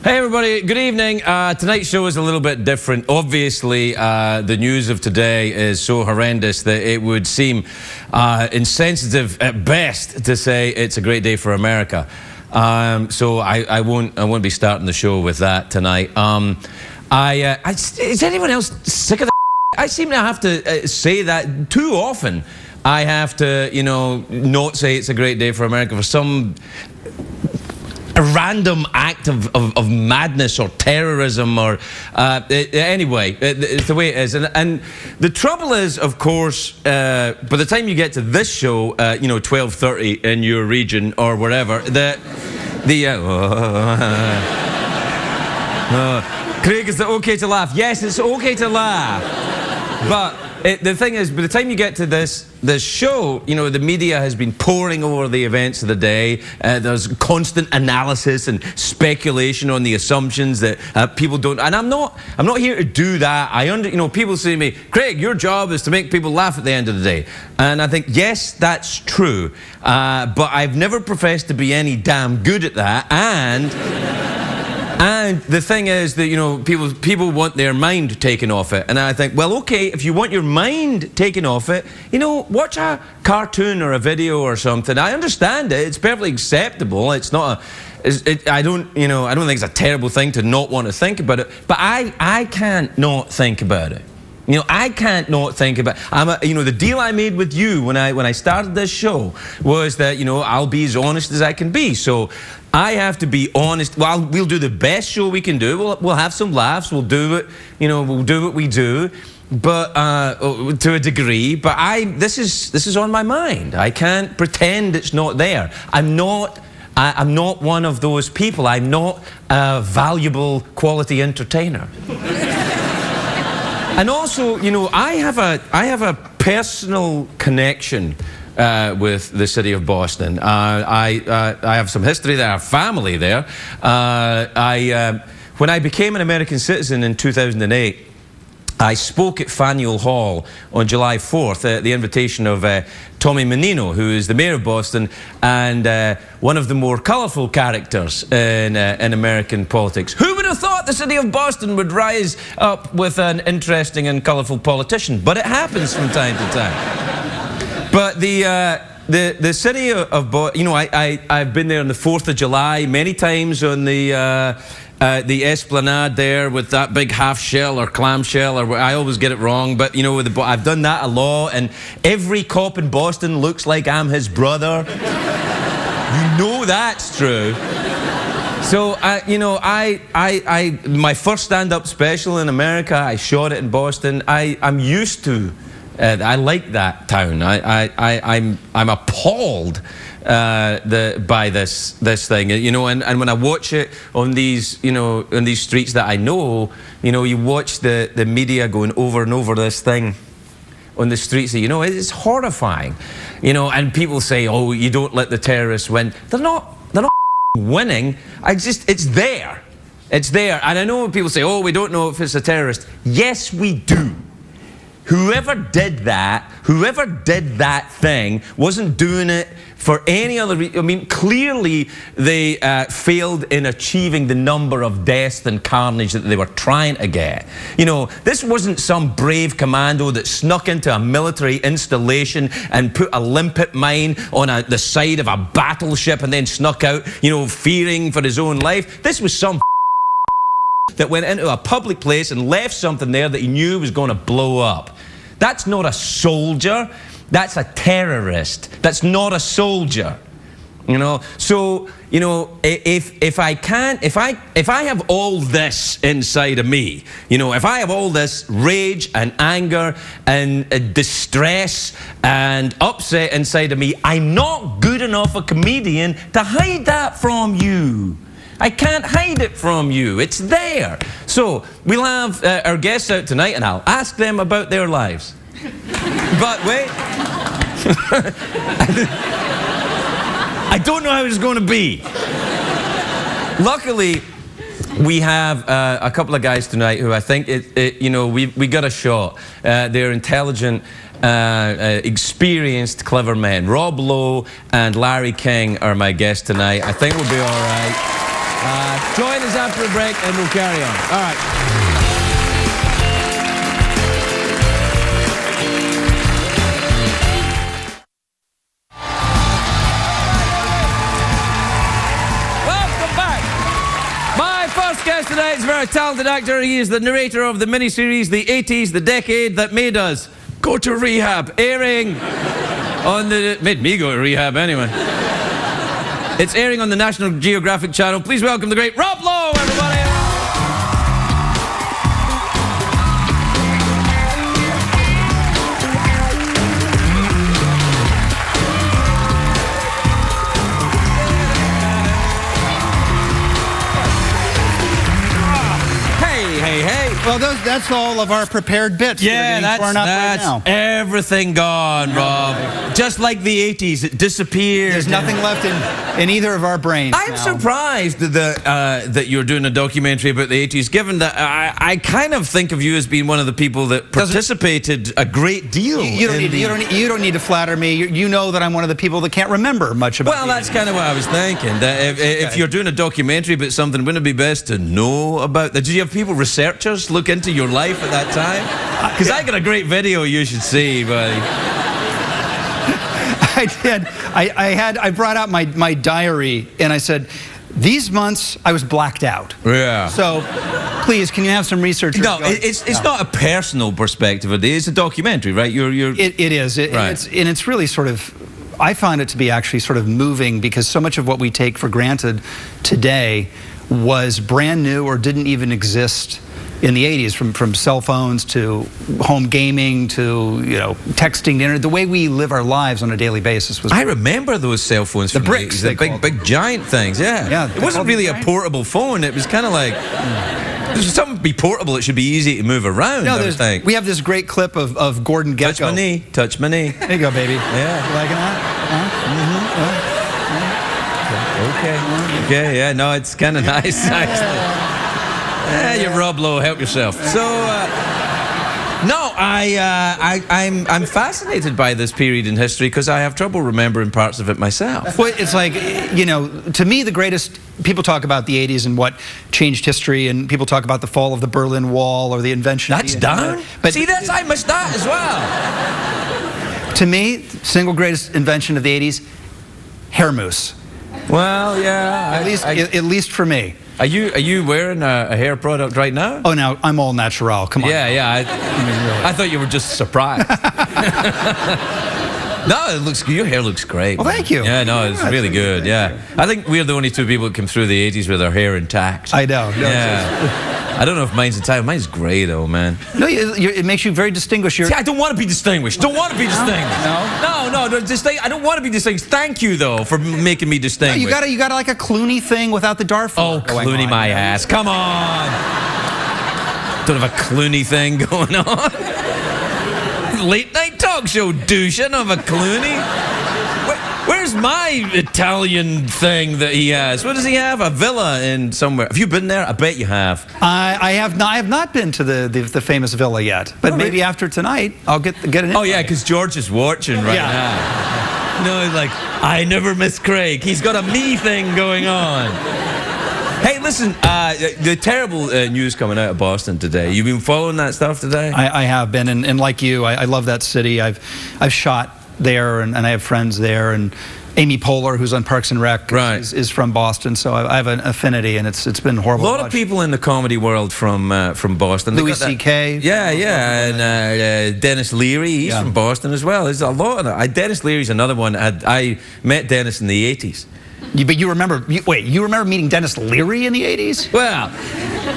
Hey everybody, good evening. Tonight's show is a little bit different. Obviously, the news of today is so horrendous that it would seem insensitive at best to say it's a great day for America. So I won't be starting the show with that tonight. Is anyone else sick of that? I seem to have to say that too often. I have to, you know, not say it's a great day for America for some a random act of madness or terrorism or anyway, it's the way it is. And the trouble is, of course, by the time you get to this show, you know, 12:30 in your region or wherever, Craig, is it okay to laugh? Yes, it's okay to laugh. But the thing is, by the time you get to this show, you know, the media has been poring over the events of the day. There's constant analysis and speculation on the assumptions that people don't. And I'm not here to do that. You know, people say to me, Craig, your job is to make people laugh at the end of the day. And I think, yes, that's true. But I've never professed to be any damn good at that. And the thing is that, you know, people want their mind taken off it. And I think, well, okay, if you want your mind taken off it, you know, watch a cartoon or a video or something. I understand it. It's perfectly acceptable. It's not I don't think it's a terrible thing to not want to think about it. But I can't not think about it. You know, I can't not think about. You know, the deal I made with you when I started this show was that, you know, I'll be as honest as I can be. So I have to be honest. Well, we'll do the best show we can do. We'll have some laughs. We'll do it. You know, we'll do what we do, but to a degree. But this is on my mind. I can't pretend it's not there. I'm not one of those people. I'm not a valuable quality entertainer. And also, you know, I have a personal connection with the city of Boston. I have some history there. I have family there. When I became an American citizen in 2008, I spoke at Faneuil Hall on July 4th at the invitation of Tommy Menino, who is the mayor of Boston and one of the more colourful characters in American politics. Who would have thought the city of Boston would rise up with an interesting and colourful politician? But it happens from time to time. But the city of Boston, you know, I've been there on the 4th of July many times on the Esplanade there with that big half shell or clam shell, or I always get it wrong, but you know, I've done that a lot, and every cop in Boston looks like I'm his brother. You know that's true. So you know, my first stand-up special in America, I shot it in Boston. I'm used to. I like that town. I'm appalled by this thing, you know, and when I watch it on these, you know, on these streets that I know, you know, you watch the media going over and over this thing on the streets, you know, it's horrifying, you know, and people say, oh, you don't let the terrorists win. They're not winning. It's there, and I know when people say, oh, we don't know if it's a terrorist. Yes, we do. Whoever did that thing wasn't doing it for any other reason. I mean, clearly they failed in achieving the number of deaths and carnage that they were trying to get. You know, this wasn't some brave commando that snuck into a military installation and put a limpet mine on the side of a battleship and then snuck out, you know, fearing for his own life. This was some that went into a public place and left something there that he knew was going to blow up. That's not a soldier. That's a terrorist. That's not a soldier. You know. So, you know, if I have all this inside of me, you know, if I have all this rage and anger and distress and upset inside of me, I'm not good enough a comedian to hide that from you. I can't hide it from you. It's there. So we'll have our guests out tonight, and I'll ask them about their lives. But wait, I don't know how it's going to be. Luckily, we have a couple of guys tonight who I think you know, we got a shot. They're intelligent, experienced, clever men. Rob Lowe and Larry King are my guests tonight. I think we'll be all right. Join us after a break and we'll carry on. All right. Guest tonight is a very talented actor. He is the narrator of the miniseries The 80s, the decade that made us go to rehab. Airing on the... Made me go to rehab anyway. It's airing on the National Geographic Channel. Please welcome the great Rob Lowe, everybody. Well, that's all of our prepared bits. Yeah, that's everything gone, Rob. Just like the 80s, it disappeared. There's nothing left in either of our brains. I'm surprised that you're doing a documentary about the 80s, given that I kind of think of you as being one of the people that participated a great deal. You don't need to flatter me. You know that I'm one of the people that can't remember much about. Well, that's kind of what I was thinking. That if you're doing a documentary about something, wouldn't it be best to know about that? Did you have people, researchers, look into your life at that time? Because I got a great video you should see, buddy. I did. I brought out my diary and I said, these months I was blacked out. Yeah. So please, can you have some researchers? No, it's not a personal perspective. It's a documentary, right? It is. Right. And it's really sort of, I find it to be actually sort of moving, because so much of what we take for granted today was brand new or didn't even exist in the 80s, from cell phones to home gaming to texting, the internet. The way we live our lives on a daily basis was. I remember those cell phones. The bricks, the big giant things. Yeah. It wasn't really a portable phone. It was kind of like. If something be portable, it should be easy to move around. No, we have this great clip of Gordon Gekko. Touch my knee. Touch my knee. There you go, baby. Yeah. You liking that? Okay, yeah, no, it's kind of nice, actually. You're Rob Lowe, help yourself. So, no, I'm fascinated by this period in history because I have trouble remembering parts of it myself. Well, it's like, to me, the greatest, people talk about the 80s and what changed history, and people talk about the fall of the Berlin Wall or the invention That's of the done? But see, I missed that as well. To me, single greatest invention of the 80s, hair mousse. Well, yeah. At least for me. Are you wearing a hair product right now? Oh, no, I'm all natural. Come on. Yeah. Really. I thought you were just surprised. No, it looks good. Your hair looks great. Well, thank you. Yeah, no, it's really good. Yeah, I think we're the only two people that came through the 80s with our hair intact. I know. No, yeah. I don't know if mine's intact. Mine's grey though, man. No, it makes you very distinguished. See, I don't want to be distinguished. Don't want to be distinguished. No. I don't want to be distinguished. Thank you though for making me distinguished. No, you got like a Clooney thing without the Darfur. Oh, Clooney, my ass! Come on. Don't have a Clooney thing going on. Late night talk show douche. I don't have a Clooney. Where's my Italian thing that he has? What does he have? A villa in somewhere. Have you been there? I bet you have. I have not been to the famous villa yet. But maybe after tonight, I'll get an invite. Oh yeah, because George is watching right now. No, he's like, I never miss Craig. He's got a me thing going on. Hey, listen, the terrible news coming out of Boston today. You've been following that stuff today? I have been, and like you, I love that city. I've shot there, and I have friends there, and Amy Poehler, who's on Parks and Rec, is from Boston, so I have an affinity, and it's been horrible. A lot of people in the comedy world from Boston. Louis C.K. Yeah, and Dennis Leary, he's from Boston as well. There's a lot of that. Dennis Leary's another one. I met Dennis in the 80s. But you remember meeting Dennis Leary in the 80s? Well,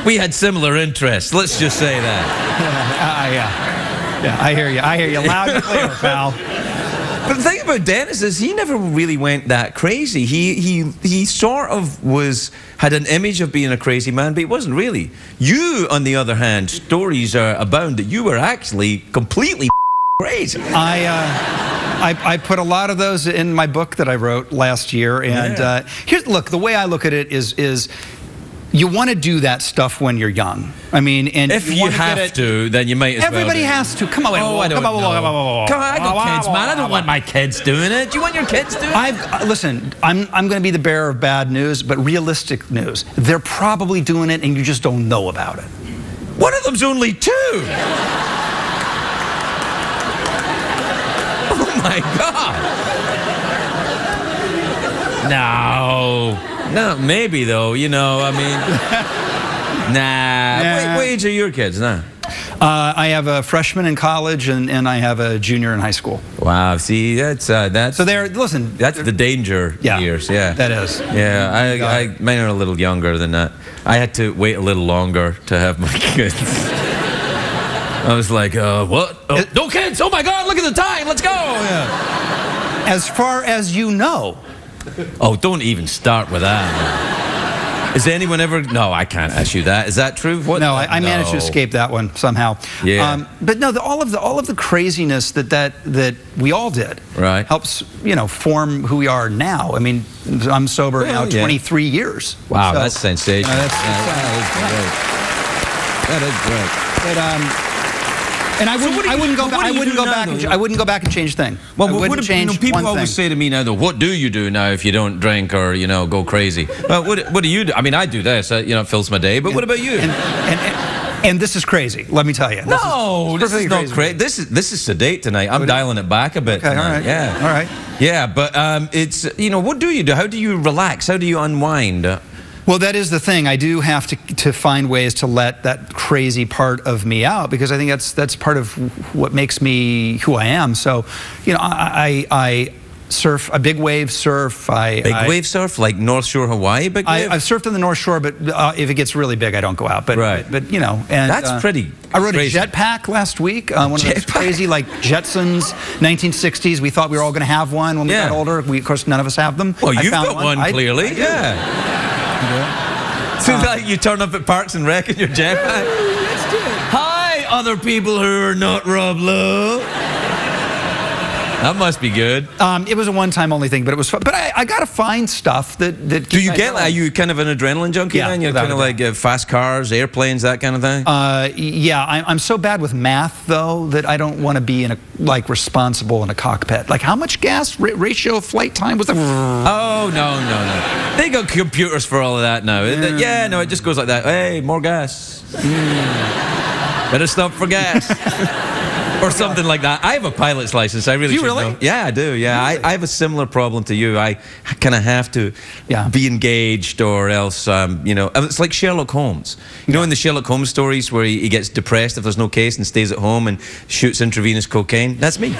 we had similar interests. Let's just say that. Yeah, I hear you loud and clear, pal. But the thing about Dennis is he never really went that crazy. He sort of had an image of being a crazy man, but he wasn't really. You, on the other hand, stories are abound that you were actually completely crazy. I put a lot of those in my book that I wrote last year, and look, the way I look at it is you want to do that stuff when you're young. I mean, and if you have to, then you might as well. Everybody has to. Come on, I don't know. Come on, I got kids, man. I don't want my kids doing it. Do you want your kids doing it? Listen, I'm going to be the bearer of bad news, but realistic news. They're probably doing it, and you just don't know about it. One of them's only 2. Oh my God. No, maybe though. You know, I mean, nah. What age are your kids now? I have a freshman in college, and I have a junior in high school. Wow. See, that's so listen. That's the danger years. Yeah, that is. Yeah, mine are a little younger than that. I had to wait a little longer to have my kids. I was like, what? Oh, no kids! Oh my God! Look at the time. Let's go. Yeah. As far as you know. Oh, don't even start with that. Has anyone ever? No, I can't ask you that. Is that true? What? No, I managed to escape that one somehow. Yeah. But no, all of the craziness that we all did helps form who we are now. I mean, I'm sober now 23 years. Wow, so, that's sensational. That is great. But, and I wouldn't go back and change a thing. Well, I wouldn't change people always say to me now, though, what do you do now if you don't drink or go crazy? Well, what do you do? I mean, I do this. It fills my day. But what about you? And this is crazy. Let me tell you. This is not crazy. This is sedate tonight. I'm dialing it back a bit. Okay, all right. Yeah. All right. Yeah, but it's what do you do? How do you relax? How do you unwind? Well, that is the thing. I do have to find ways to let that crazy part of me out, because I think that's part of what makes me who I am. So, I surf, a big wave surf. Wave surf, like North Shore Hawaii big wave? I've surfed on the North Shore, but if it gets really big, I don't go out. But and that's pretty. I rode a jetpack last week. One of those crazy like Jetsons, 1960s. We thought we were all going to have one when we got older. Of course, none of us have them. Well, you've got one clearly. Seems like you turn up at Parks and Rec in your jetpack. Hi, other people who are not Rob Lowe. That must be good. It was a one-time only thing, but it was fun. But I got to find stuff that do you get? Are you kind of an adrenaline junkie? Yeah, then? You're kind of like fast cars, airplanes, that kind of thing. Yeah, I'm so bad with math though that I don't want to be responsible in a cockpit. Like how much gas ratio of flight time was? Oh no. They got computers for all of that now. Yeah, no, it just goes like that. Hey, more gas. Better stop for gas. Or something like that. I have a pilot's license. I really should know. Yeah, I do. Yeah, I have a similar problem to you. I kind of have to be engaged, or else, it's like Sherlock Holmes. You know, in the Sherlock Holmes stories where he gets depressed if there's no case and stays at home and shoots intravenous cocaine. That's me.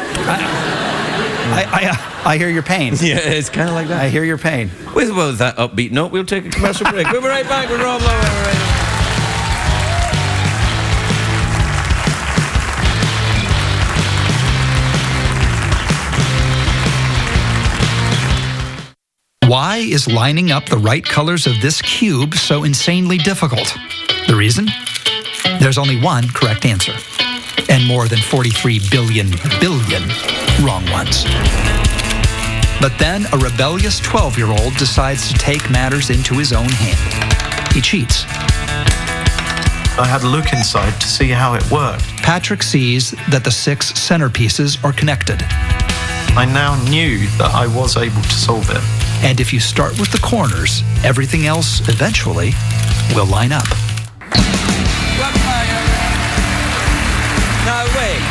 I hear your pain. Yeah, it's kind of like that. I hear your pain. With that upbeat note, we'll take a commercial break. We'll be right back with Rob Lowe. Why is lining up the right colors of this cube so insanely difficult? The reason? There's only one correct answer, and more than 43 billion wrong ones. But then a rebellious 12-year-old decides to take matters into his own hand. He cheats. I had a look inside to see how it worked. Patrick sees that the 6 centerpieces are connected. I now knew that I was able to solve it. And if you start with the corners, everything else eventually will line up. No, wait.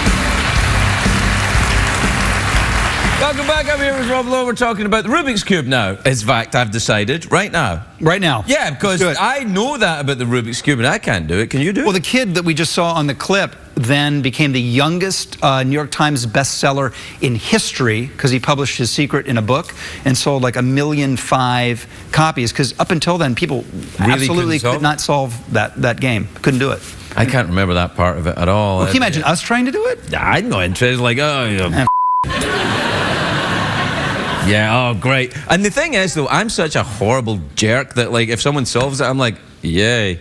Welcome back. I'm here with Rob Lowe. We're talking about the Rubik's Cube now. In fact, I've decided right now. Right now? Yeah, because I know that about the Rubik's Cube and I can't do it. Can you do it? Well, the kid that we just saw on the clip then became the youngest New York Times bestseller in history, because he published his secret in a book and sold like 1.5 million copies, because up until then people absolutely could not solve that game. Couldn't do it. I can't remember that part of it at all. Well, can you imagine us trying to do it? I'm not interested. Like, yeah, oh, great. And the thing is, though, I'm such a horrible jerk that, like, if someone solves it, I'm like, yay.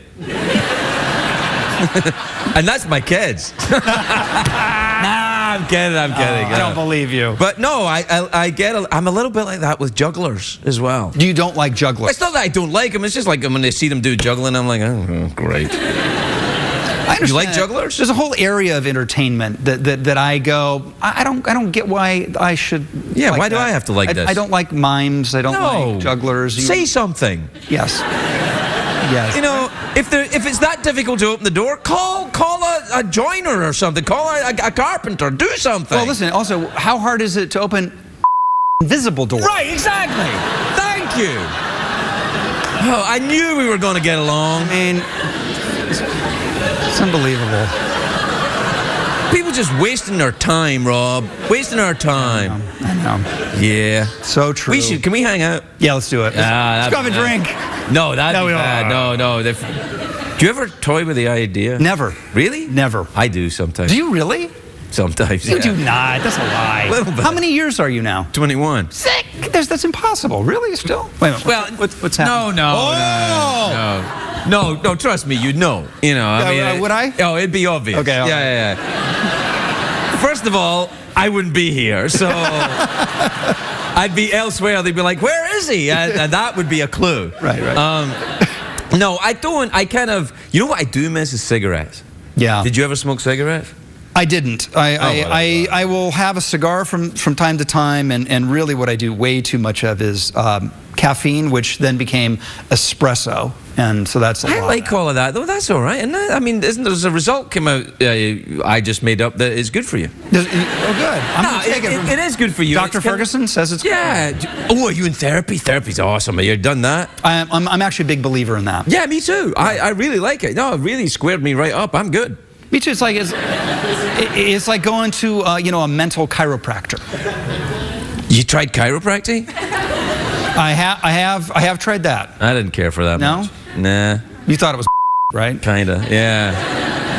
And that's my kids. Nah, I'm kidding. I don't believe you. But no, I'm a little bit like that with jugglers as well. You don't like jugglers? It's not that I don't like them. It's just like when I see them do juggling, I'm like, oh, great. I understand. You like jugglers? There's a whole area of entertainment that I go, I don't get why I should. Yeah, like why do that. I have to like this? I don't like mimes. I don't like jugglers. Say something. Yes. Yes. You know, if it's that difficult to open the door, call a joiner or something. Call a carpenter. Do something. Well, listen. Also, how hard is it to open invisible door? Right. Exactly. Thank you. Oh, I knew we were going to get along. I mean, it's unbelievable. People just wasting their time, Rob. Wasting our time. I know. Yeah. So true. Can we hang out? Yeah, let's do it. Let's go have a drink. No, that'd No, be we bad. don't. No. Do you ever toy with the idea? Never. Really? Never. I do sometimes. Do you really? Sometimes, You yeah. do not. That's a lie. Little bit. How many years are you now? 21. Sick. That's impossible. Really? Still? Wait a minute. Well, what's happening? No, trust me, you'd know. You know, I mean... would I? Oh, it'd be obvious. Okay. Yeah. First of all, I wouldn't be here, so... I'd be elsewhere. They'd be like, where is he? And that would be a clue. Right. No, I don't. I kind of... You know what I do miss is cigarettes. Yeah. Did you ever smoke cigarettes? I didn't. I will have a cigar from time to time, and really what I do way too much of is caffeine, which then became espresso, and so that's a lot. I like all of that, though. That's all right. And I mean, there's a result came out I just made up that is good for you. Oh, good. I'm gonna take it. It is good for you. Dr. Ferguson says it's good. Yeah. Oh, are you in therapy? Therapy's awesome. Have you done that? I'm actually a big believer in that. Yeah, me too. I really like it. No, it really squared me right up. I'm good. Me too. It's like going to a mental chiropractor. You tried chiropractic? I have tried that. I didn't care for that much. Nah. You thought it was right? Kinda. Yeah.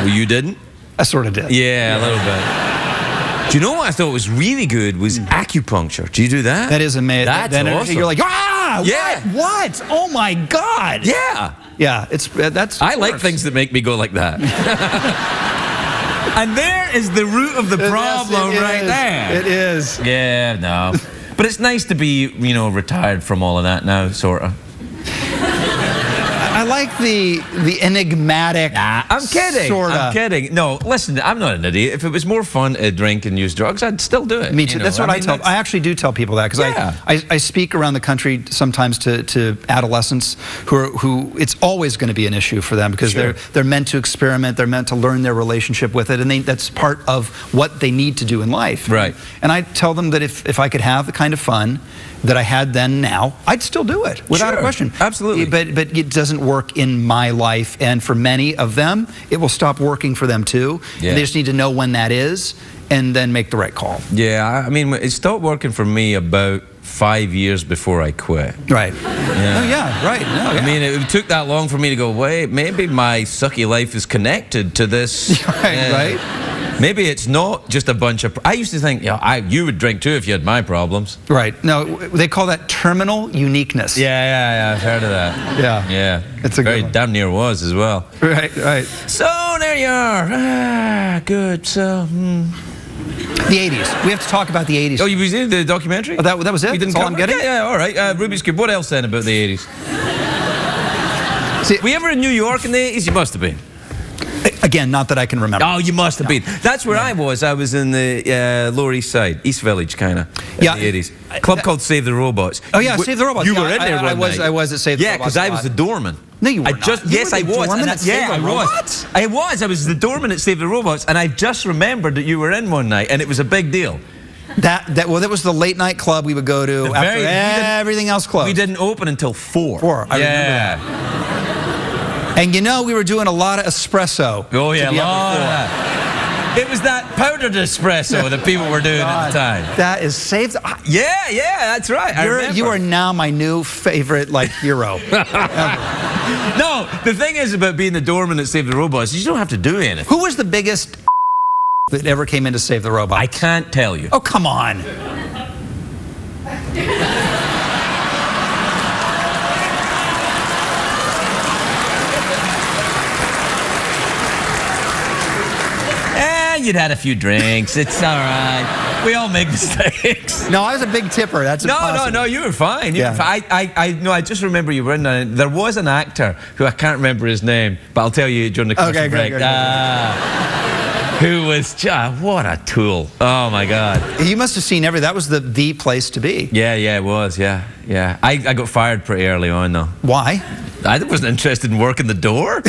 Well, you didn't? I sort of did. Yeah, a little bit. Do you know what I thought was really good was acupuncture. Do you do that? That is amazing. That's awesome. You're like, yeah. What? Oh my God. Yeah. Yeah. That's. I like things that make me go like that. And there is the root of the problem right there. It is. Yeah, no. But it's nice to be, retired from all of that now, sort of. I like the enigmatic. I'm kidding. Sorta. I'm kidding. No, listen, I'm not an idiot. If it was more fun to drink and use drugs, I'd still do it. Me too. That's what I tell. I actually do tell people that because I speak around the country sometimes to adolescents who it's always going to be an issue for them because they're meant to experiment. They're meant to learn their relationship with it, and that's part of what they need to do in life. Right. And I tell them that if I could have the kind of fun that I had then now, I'd still do it without a question. Absolutely. But it doesn't work in my life, and for many of them, it will stop working for them too. Yeah. And they just need to know when that is, and then make the right call. Yeah, I mean, it stopped working for me about 5 years before I quit. Right. Yeah. Oh yeah. Right. No, yeah. I mean, it took that long for me to go, wait, maybe my sucky life is connected to this. Right. Maybe it's not just a bunch of... I used to think, you would drink too if you had my problems. Right. No, they call that terminal uniqueness. Yeah, I've heard of that. Yeah. It's a very damn near was as well. Right. So there you are. Good. So... The 80s. We have to talk about the 80s. Oh, you was in the documentary? Oh, that was it? You didn't That's all I'm getting? Yeah, all right. Rubik's Cube. What else then about the 80s? See, were you ever in New York in the 80s? You must have been. Again, not that I can remember. Oh, you must have been. That's where I was. I was in the Lower East Side, East Village, kind of, in the 80s. Club called Save the Robots. Oh, yeah, Save the Robots. You were in there one night. I was at Save the Robots. Yeah, because I was the doorman. No, you were not. Yes, I was. Doorman at Save the Robots? I was the doorman at Save the Robots, and I just remembered that you were in one night, and it was a big deal. That was the late night club we would go to after everything else closed. We didn't open until 4. I remember that. And we were doing a lot of espresso. Oh yeah, a lot of that. It was that powdered espresso that people were doing at the time. That is saved. Yeah, that's right. You are now my new favorite hero. No, the thing is about being the doorman at Save the Robots, you don't have to do anything. Who was the biggest that ever came in to Save the Robots? I can't tell you. Oh, come on. you'd had a few drinks. It's all right. We all make mistakes. No, I was a big tipper. That's impossible. No, you were fine. Yeah. I just remember you were in there. There was an actor who I can't remember his name, but I'll tell you during the commercial break. Good. Who was just, what a tool. Oh my God. You must have seen that was the place to be. Yeah, it was, yeah. I got fired pretty early on though. Why? I wasn't interested in working the door.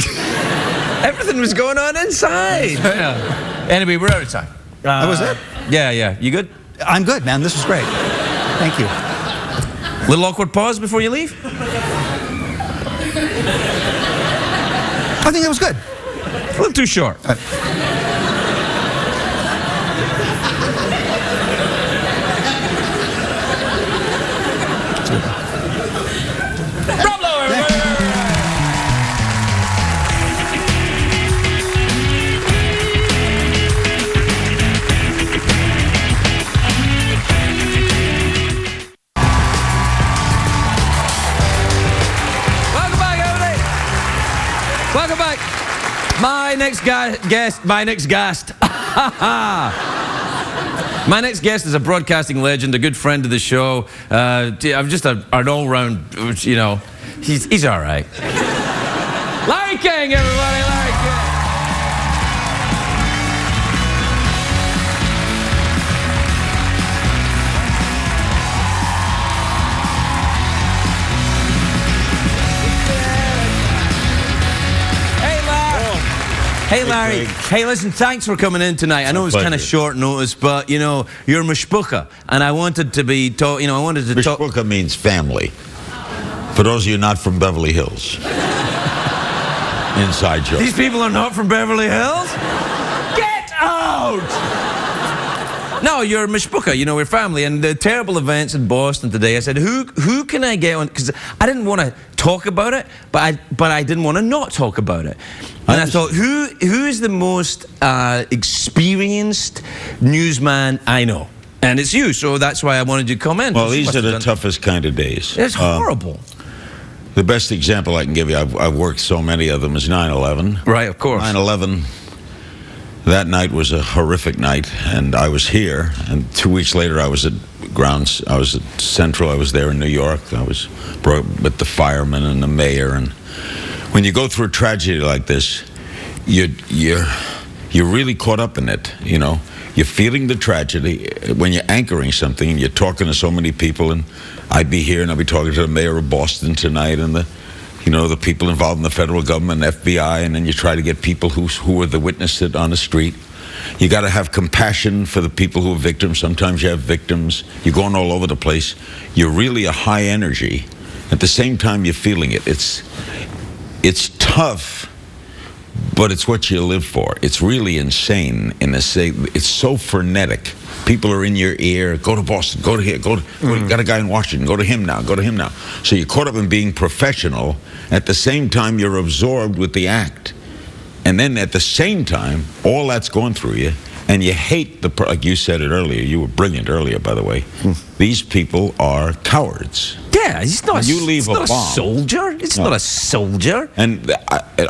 Everything was going on inside. Yeah. Anyway, we're out of time. That was it? Yeah. You good? I'm good, man. This was great. Thank you. Little awkward pause before you leave? I think that was good. A little too short. Rob Lowe, everybody! Welcome back, everybody! Welcome back. My next guest. My next guest is a broadcasting legend, a good friend of the show. I'm just an all-round, he's all right. Larry King, everybody, Larry King. Hey, Larry. Hey, listen, thanks for coming in tonight. I know it was kind of short notice, but, you're Mishpucha, and I wanted to be talk. Mishpucha means family. For those of you not from Beverly Hills. Inside joke. These people are not from Beverly Hills? Get out! No, you're Mishpucha, we're family. And the terrible events in Boston today, I said, who can I get on? Because I didn't want to talk about it, but I didn't want to not talk about it. And I thought, who is the most experienced newsman I know? And it's you, so that's why I wanted you to come in. Well, these are the toughest kind of days. It's horrible. The best example I can give you, I've worked so many of them, is 9/11. Right, of course. 9/11, that night was a horrific night, and I was here, and 2 weeks later I was at Central, I was there in New York, I was with the firemen and the mayor, and when you go through a tragedy like this, you're really caught up in it, You're feeling the tragedy when you're anchoring something and you're talking to so many people, and I'd be here and I'd be talking to the mayor of Boston tonight and the people involved in the federal government, FBI, and then you try to get people who are the witnesses on the street. You got to have compassion for the people who are victims. Sometimes you have victims. You're going all over the place. You're really a high energy. At the same time, you're feeling it. It's tough, but it's what you live for. It's really insane it's so frenetic. People are in your ear. Go to Boston. Go to here. You got a guy in Washington. Go to him now. Go to him now. So you're caught up in being professional. At the same time, you're absorbed with the act. And then at the same time, all that's going through you, and you hate like you said it earlier. You were brilliant earlier, by the way. These people are cowards. Yeah, he's not. You leave a bomb. Soldier. It's not a soldier. And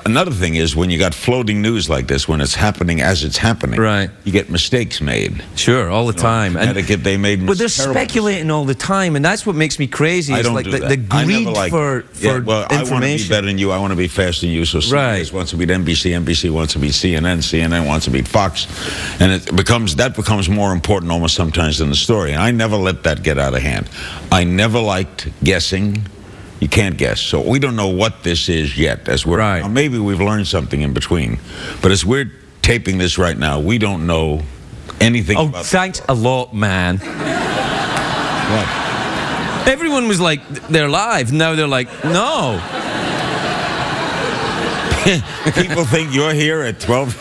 another thing is, when you got floating news like this, when it's happening as it's happening, right, you get mistakes made. Sure, all the time. Connecticut, they made. But they're speculating all the time, and that's what makes me crazy. I it's don't like do the that. greed for well, information. I want to be better than you. I want to be faster than you. So CBS wants to beat NBC. NBC wants to beat CNN. CNN wants to beat Fox, and that becomes more important almost sometimes than the story. And I never let that get out of hand. I never liked guessing. You can't guess. So we don't know what this is yet. Now, maybe we've learned something in between. But as we're taping this right now, we don't know anything about thanks a lot, man. What? Everyone was like, they're live. Now they're like, no. People think you're here at 12.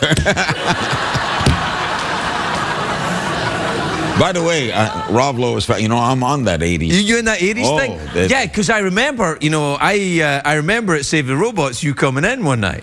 By the way, Rob Lowe is, I'm on that 80s. You in that 80s thing? Yeah, because I remember, I remember at Save the Robots, you coming in one night.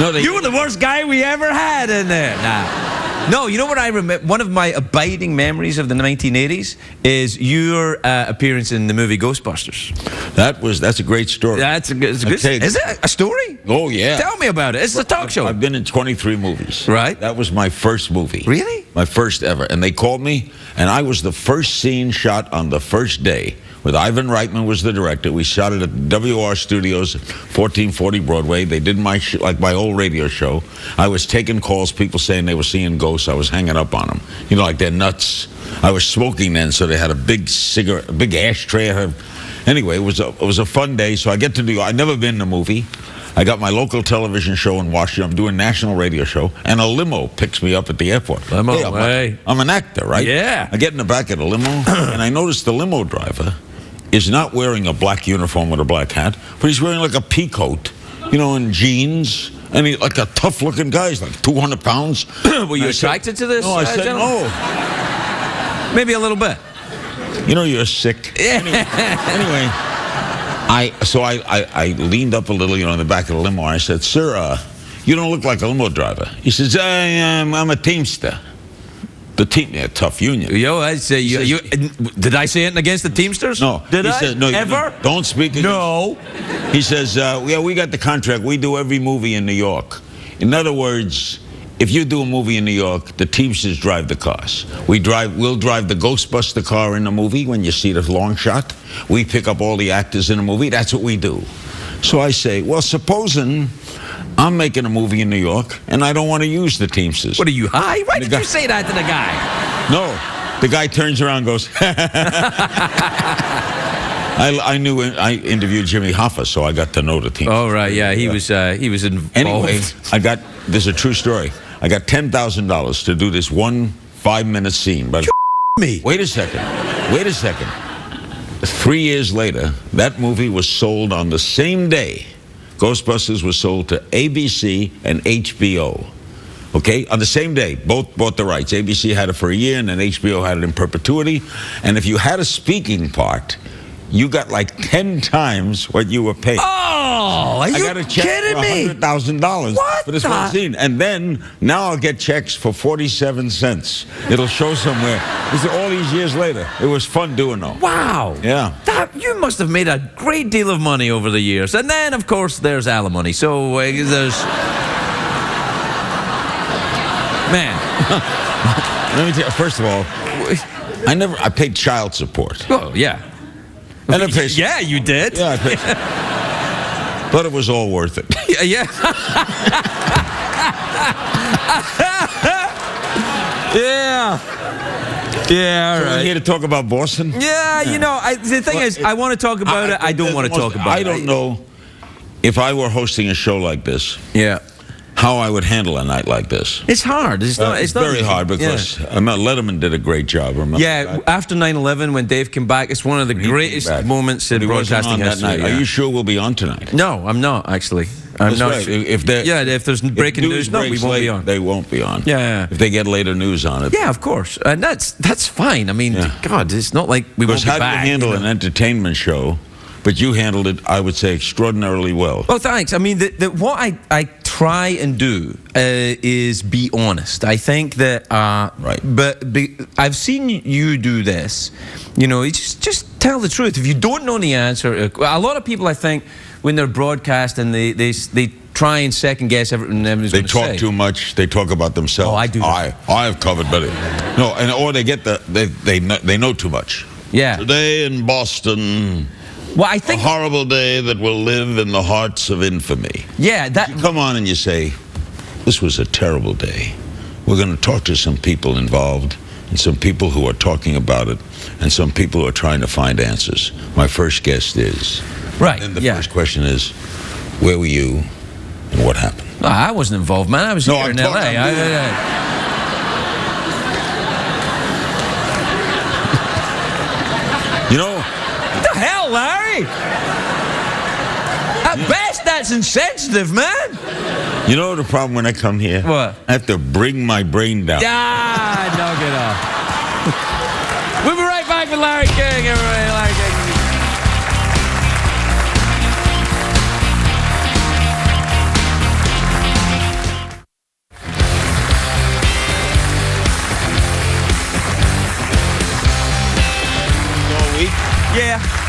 No, you were the worst guy we ever had in there. Nah. No, you know what I remember? One of my abiding memories of the 1980s is your appearance in the movie Ghostbusters. That's a great story. It's a good. Is it a story? Oh, yeah. Tell me about it. It's a talk show. I've been in 23 movies. Right. That was my first movie. Really? My first ever. And they called me, and I was the first scene shot on the first day. With Ivan Reitman was the director. We shot it at WR Studios, 1440 Broadway. They did my old radio show. I was taking calls, people saying they were seeing ghosts. I was hanging up on them. You know, like they're nuts. I was smoking then, so they had a big cigarette, a big ashtray. Anyway, it was a fun day. So I get to do. I'd never been in a movie. I got my local television show in Washington. I'm doing a national radio show, and a limo picks me up at the airport. Limo, hey, I'm an actor, right? Yeah. I get in the back of the limo, and I notice the limo driver is not wearing a black uniform with a black hat, but he's wearing like a pea coat, you know, and jeans, and he's like a tough-looking guy. He's like 200 pounds. Were you attracted to this? No, I said gentleman? no. Maybe a little bit. You know, you're sick. Yeah. Anyway, I leaned up a little, you know, in the back of the limo, and I said, "Sir, you don't look like a limo driver." He says, I'm a Teamster. The team, yeah, tough union. Yo, I say did I say it against the Teamsters? No. Did he I? Said, no, Ever? Don't speak against. No. He says, yeah, we got the contract. We do every movie in New York. In other words, if you do a movie in New York, the Teamsters drive the cars. We'll drive the Ghostbuster car in the movie when you see the long shot. We pick up all the actors in the movie. That's what we do. So I say, well, supposing I'm making a movie in New York, and I don't want to use the Teamsters. What are you, high? Why did you say that to the guy? No. The guy turns around and goes, I interviewed Jimmy Hoffa, so I got to know the Teamsters. Oh, right, yeah, he was involved. Anyway, this is a true story. I got $10,000 to do this 1 5-minute scene. But me. Wait a second. 3 years later, that movie was sold on the same day. Ghostbusters was sold to ABC and HBO. Okay? On the same day, both bought the rights. ABC had it for a year, and then HBO had it in perpetuity. And if you had a speaking part, you got like 10 times what you were paid. Oh, are you I got a check kidding for $100,000 for this one scene. And then, now I'll get checks for 47 cents. It'll show somewhere. This is all these years later. It was fun doing them. Wow. Yeah. You must have made a great deal of money over the years. And then, of course, there's alimony. So, there's... Man. Let me tell you, first of all, I paid child support. Oh, yeah. And I paid, yeah, you did. Yeah, I paid. But it was all worth it. Yeah. Yeah. Yeah, all So right. we're here to talk about Boston? Yeah, you know, the thing is, I want to talk about it. I don't want to talk about it. I don't know if I were hosting a show like this. Yeah. How I would handle a night like this. It's hard. It's not very hard because Letterman did a great job. Remember? Yeah, after 9/11, when Dave came back, it's one of the greatest moments in broadcasting history. Are you sure we'll be on tonight? No, I'm not actually. I'm not. Right. If there's breaking news, no, we won't be on. They won't be on. Yeah. If they get later news on it. Yeah, of course, and that's fine. I mean, God, it's not like we won't be back. How do you handle an entertainment show? But you handled it, I would say, extraordinarily well. Oh, thanks. I mean, what I try and do is be honest. I think that, right. But I've seen you do this. You know, just tell the truth. If you don't know the answer, a lot of people, I think, when they're broadcasting, they try and second guess everything everybody's going to say. They talk too much. They talk about themselves. Oh, I do. I have covered better. No, or they get they know too much. Yeah. Today in Boston. Well, I think a horrible day that will live in the hearts of infamy. Yeah, that. You come on and you say, this was a terrible day. We're going to talk to some people involved, and some people who are talking about it, and some people who are trying to find answers. My first guest is. Right. And the first question is, where were you, and what happened? Oh, I wasn't involved, man. I was here in L.A. You know. What the hell, Larry? At best, that's insensitive, man. You know the problem when I come here? What? I have to bring my brain down. Knock it off. We'll be right back with Larry King, everybody. Larry King.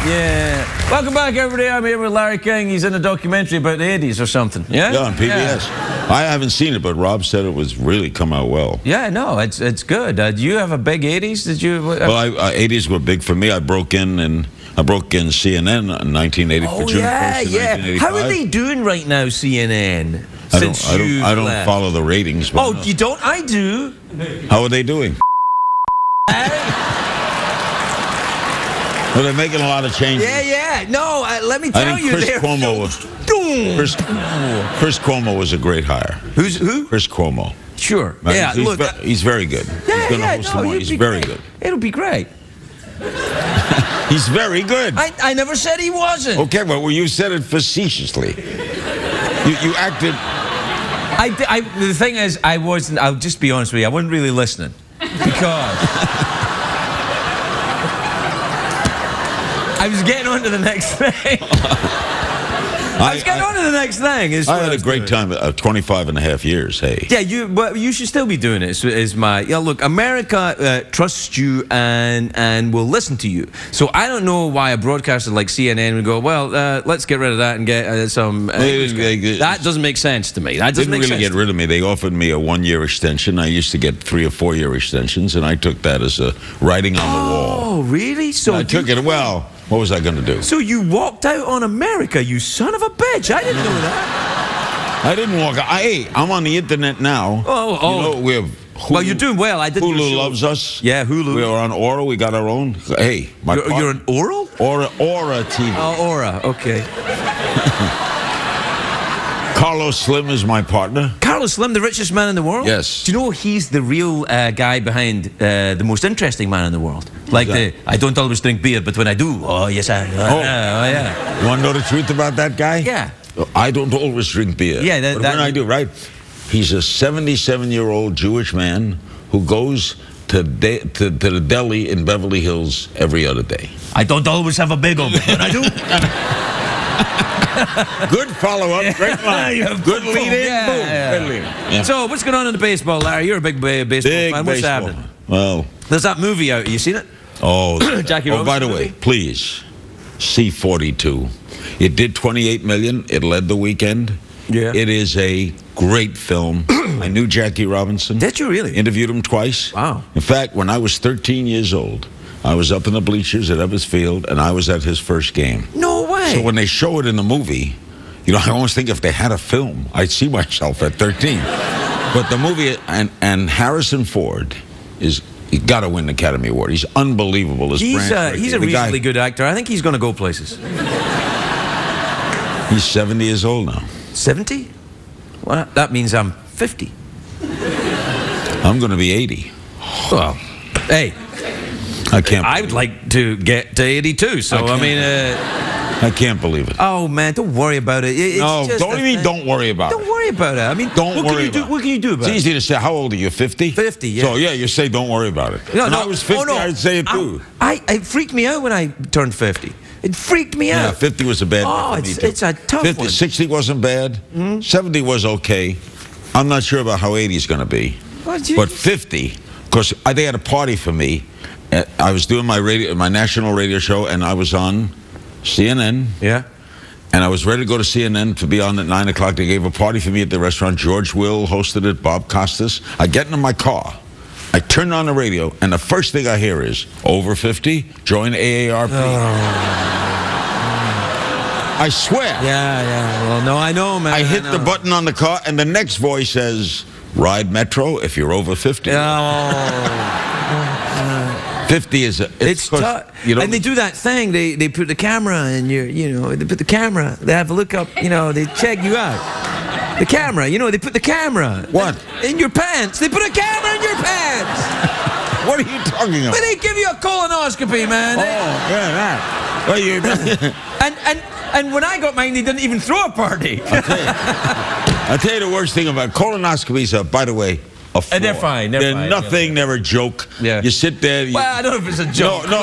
Yeah. Welcome back, everybody. I'm here with Larry King. He's in a documentary about the 80s or something. Yeah? Yeah, on PBS. Yeah. I haven't seen it, but Rob said it was really come out well. Yeah, no, it's good. Do you have a big 80s? Did you? Well, 80s were big for me. I broke in CNN in 1980 for June 1st in 1985. How are they doing right now, CNN? I don't follow the ratings. But oh, you don't? I do. How are they doing? Well, they're making a lot of changes. Yeah. No, let me tell you, Chris Cuomo was a great hire. Who? Chris Cuomo. Sure. Man, yeah. He's very good. He's going to host the morning. He's very good. It'll be great. He's very good. I never said he wasn't. Okay, well, you said it facetiously. You acted. The thing is, I wasn't. I'll just be honest with you. I wasn't really listening because. I was getting on to the next thing. I had a great time. 25 and a half years, hey. Yeah, but you should still be doing it. Is my look. America trusts you and will listen to you. So I don't know why a broadcaster like CNN would go, well, let's get rid of that and get some. That doesn't make sense to me. That doesn't make sense. They didn't really get rid of me. They offered me a 1-year extension. I used to get 3 or 4 year extensions, and I took that as a writing on the wall. Oh, really? So I took it. Well, what was I going to do? So you walked out on America, you son of a bitch! I didn't know that. I didn't walk out. Hey, I'm on the internet now. Oh. You know, we have Hulu. Well, you're doing well. I did. Hulu loves us. Yeah, Hulu. We are on Aura. We got our own. Hey, you're on Oral? Aura TV. Oh, Aura. Okay. Carlos Slim is my partner. Carlos Slim, the richest man in the world? Yes. Do you know he's the real guy behind the most interesting man in the world? Like I don't always drink beer, but when I do, oh, yes, I. Yeah. You want to know the truth about that guy? Yeah. I don't always drink beer. Yeah, but when I do, right? He's a 77-year-old Jewish man who goes to the deli in Beverly Hills every other day. I don't always have a bagel, but I do. Good follow-up, great line. Good lead-in, Yeah. So, what's going on in the baseball, Larry? You're a big baseball fan. What's happening? Well, there's that movie out. You seen it? Oh, Jackie Robinson. Oh, by the way, please see 42. It did 28 million. It led the weekend. Yeah. It is a great film. I knew Jackie Robinson. Did you really? Interviewed him twice. Wow. In fact, when I was 13 years old, I was up in the bleachers at Ebbets Field, and I was at his first game. No way. So when they show it in the movie, you know, I always think if they had a film, I'd see myself at 13. But the movie, and Harrison Ford is, he got to win the Academy Award. He's unbelievable. He's a reasonably good actor. I think he's going to go places. He's 70 years old now. 70? Well, that means I'm 50. I'm going to be 80. Well, hey. I would like to get to 82, so I mean... I can't believe it. Oh, man, don't worry about it. Don't worry about it. Don't worry about it. I mean, what can you do about it? It's easy to say. How old are you, 50? 50, yeah. So, yeah, you say don't worry about it. No, I was 50, I'd say it too. It freaked me out when I turned 50. It freaked me out. Yeah, 50 was a bad one. It's a tough 50, one. 60 wasn't bad. Mm-hmm. 70 was okay. I'm not sure about how 80 is going to be. But 50, because they had a party for me. I was doing my national radio show, and I was on CNN. Yeah. And I was ready to go to CNN to be on at 9 o'clock. They gave a party for me at the restaurant. George Will hosted it, Bob Costas. I get into my car. I turn on the radio, and the first thing I hear is, over 50, join AARP. I swear. Yeah. Well, no, I know, man. I hit the button on the car, and the next voice says, ride Metro if you're over 50. 50 is it's tough. You know, and they do that thing. They put the camera in they put the camera. They have a look up. They check you out. The camera. They put the camera. What? In your pants. They put a camera in your pants. What are you talking about? They give you a colonoscopy, man. Yeah, that. Well, and when I got mine, they didn't even throw a party. I'll tell you the worst thing about colonoscopies. By the way. And they're fine. They're nothing. They're a joke. Yeah. You sit there. Well, I don't know if it's a joke. No.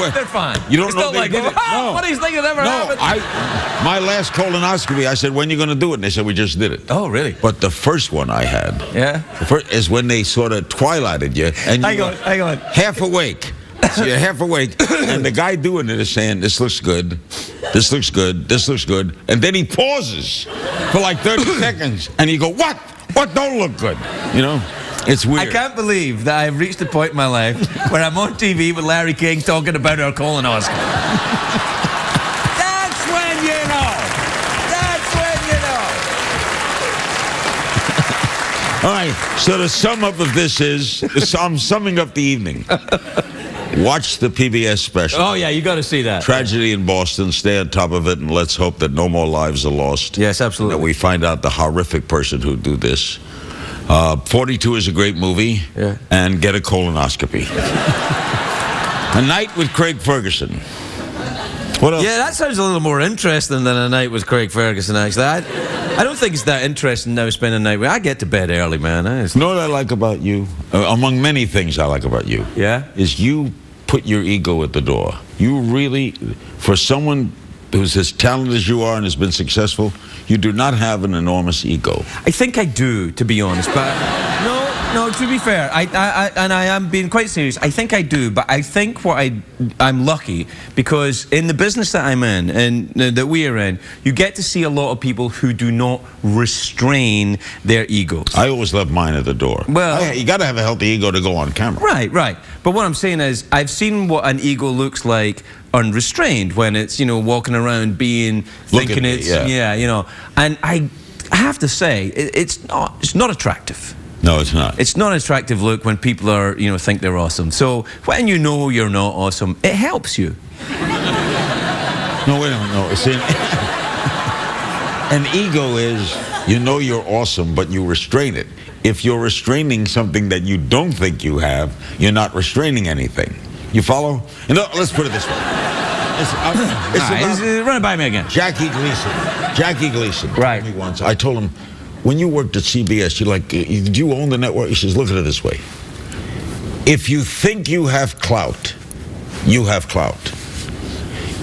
They're fine. You don't it's know not like, funniest thing that ever happened. My last colonoscopy, I said, when are you going to do it? And they said, we just did it. Oh, really? But the first one I had, the first is when they sort of twilighted you. And hang on. half awake. So you're half awake, and the guy doing it is saying, "This looks good, this looks good, this looks good," and then he pauses for like 30 seconds, and you go, "What? What don't look good?" You know, it's weird. I can't believe that I've reached a point in my life where I'm on TV with Larry King talking about our colonoscopy. That's when you know. That's when you know. All right, so the sum up of this is, I'm summing up the evening. Watch the PBS special. Oh, yeah, you got to see that. Tragedy in Boston. Stay on top of it, and let's hope that no more lives are lost. Yes, absolutely. That we find out the horrific person who do this. 42 is a great movie. Yeah. And get a colonoscopy. A Night with Craig Ferguson. What else? Yeah, that sounds a little more interesting than A Night with Craig Ferguson, actually. I don't think it's that interesting now spending a night with. I get to bed early, man. You know what I like about you? Among many things I like about you. Yeah? Is you put your ego at the door. You really, for someone who's as talented as you are and has been successful, you do not have an enormous ego. I think I do, to be honest, but no, to be fair, I am being quite serious. I think I do, but I think I'm lucky because in the business that I'm in and that we are in, you get to see a lot of people who do not restrain their egos. I always left mine at the door. Well, you got to have a healthy ego to go on camera. Right. But what I'm saying is, I've seen what an ego looks like unrestrained when it's, walking around thinking it's, and I have to say, it's not attractive. No, it's not. It's not an attractive look when people are, think they're awesome. So when you know you're not awesome, it helps you. No, wait a minute. No, see, an ego is, you're awesome, but you restrain it. If you're restraining something that you don't think you have, you're not restraining anything. You follow? Let's put it this way. Run it by me again. Jackie Gleason. Right. Told me once. I told him, when you worked at CBS, you're like, did you own the network? He says, look at it this way. If you think you have clout, you have clout.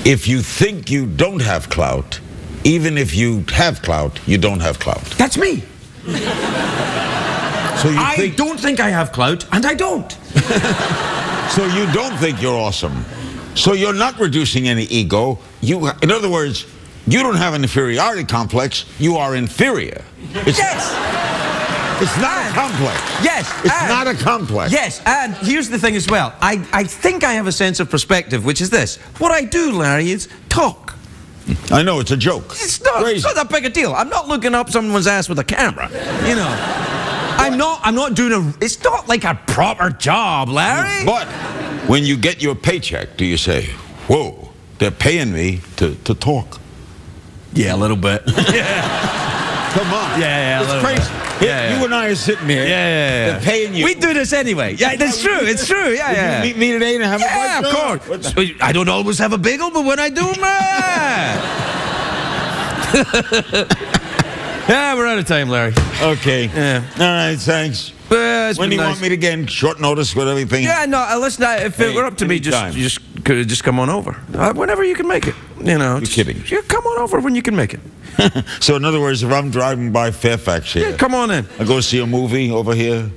If you think you don't have clout, even if you have clout, you don't have clout. That's me. So I don't think I have clout, and I don't. So you don't think you're awesome. So you're not reducing any ego. In other words, you don't have an inferiority complex. You are inferior. It's not a complex. Yes. It's not a complex. Yes, and here's the thing as well. I think I have a sense of perspective, which is this. What I do, Larry, is talk. I know, it's a joke. It's not that big a deal. I'm not looking up someone's ass with a camera. I'm not doing it's not like a proper job, Larry. But when you get your paycheck, do you say, whoa, they're paying me to talk? Yeah, a little bit. Come on. Yeah, it's crazy. You and I are sitting here. Yeah. They're paying you. We do this anyway. Yeah, that's true. It's true. Yeah. You meet me today and have a of course. I don't always have a bagel, but when I do, man. Yeah, we're out of time, Larry. Okay. Yeah. All right, thanks. When do you want me to get in short notice with everything? Yeah, no, listen, if it were up to me, just come on over. Whenever you can make it. You're kidding. Yeah, come on over when you can make it. So in other words, if I'm driving by Fairfax here, come on in. I go see a movie over here.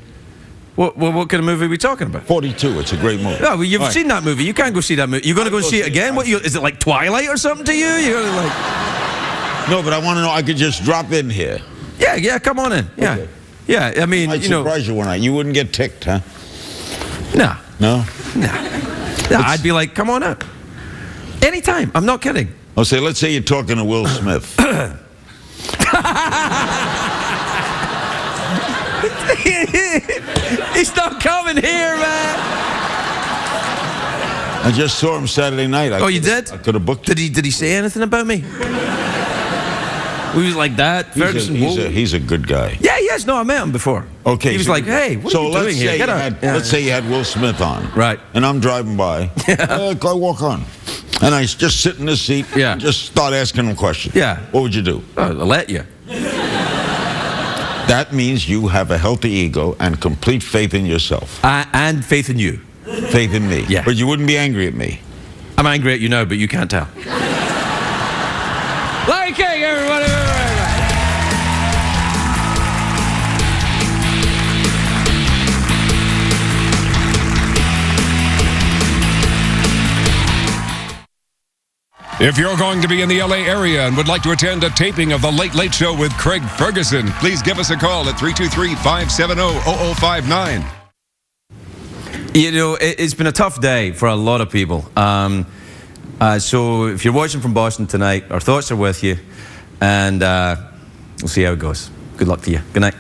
What kind of movie are we talking about? 42. It's a great movie. No, well, you've seen that movie. You can't go see that movie. You're going to go see it again? Is it like Twilight or something to you? You're like... No, but I want to know, I could just drop in here. Yeah, come on in. Yeah. Okay. Yeah, I mean, I'd surprise you one night. You wouldn't get ticked, huh? Nah. No? Nah, I'd be like, come on up. Anytime. I'm not kidding. I'll say, let's say you're talking to Will Smith. He's not coming here, man. I just saw him Saturday night. You did? I could have booked him. Did he say anything about me? We was like that. Ferguson. He's a good guy. Yeah, yes. No, I met him before. Okay. He was like, hey, what are you doing here? Get out. Let's say you had Will Smith on. Right. And I'm driving by. I walk on. And I just sit in this seat and just start asking him questions. Yeah. What would you do? I'll let you. That means you have a healthy ego and complete faith in yourself. And faith in you. Faith in me. Yeah. But you wouldn't be angry at me. I'm angry at you now, but you can't tell. Larry King, everybody. If you're going to be in the LA area and would like to attend a taping of The Late Late Show with Craig Ferguson, please give us a call at 323-570-0059. You know, it's been a tough day for a lot of people. So if you're watching from Boston tonight, our thoughts are with you, and we'll see how it goes. Good luck to you. Good night.